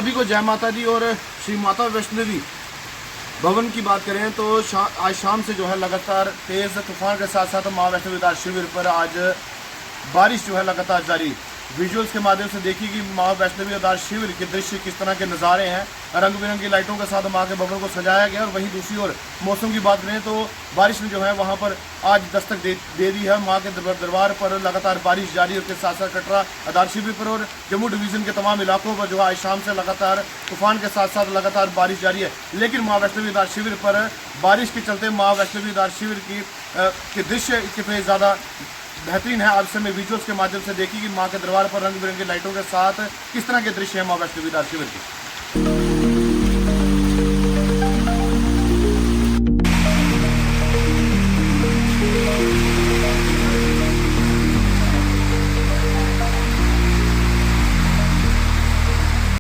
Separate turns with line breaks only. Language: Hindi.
सभी को जय माता दी। और श्री माता वैष्णवी भवन की बात करें तो आज शाम से जो है लगातार तेज़ तूफान के साथ साथ माँ वैष्णवी दास शिविर पर आज बारिश जो है लगातार जारी। विजुअल्स के माध्यम से देखिए कि माँ वैष्णवी दास शिविर के दृश्य किस तरह के नज़ारे हैं। रंग बिरंगी लाइटों के साथ माँ के भवन को सजाया गया। और वहीं दूसरी ओर मौसम की बात करें तो बारिश ने जो है वहाँ पर आज दस्तक दे दी है। माँ के दरबार पर लगातार बारिश जारी है। उसके साथ साथ कटरा आधार शिविर पर और जम्मू डिवीज़न के तमाम इलाकों पर जो है आज शाम से लगातार तूफान के साथ साथ लगातार बारिश जारी है। लेकिन माँ वैष्णवी दास शिविर पर बारिश के चलते माँ वैष्णवी दास शिविर के दृश्य कितने ज़्यादा बेहतरीन है। आप समय विजुअल्स के माध्यम से देखिए कि माँ के दरबार पर रंग बिरंगी लाइटों के साथ किस तरह के दृश्य हैं माँ वैष्णवी दास शिविर के।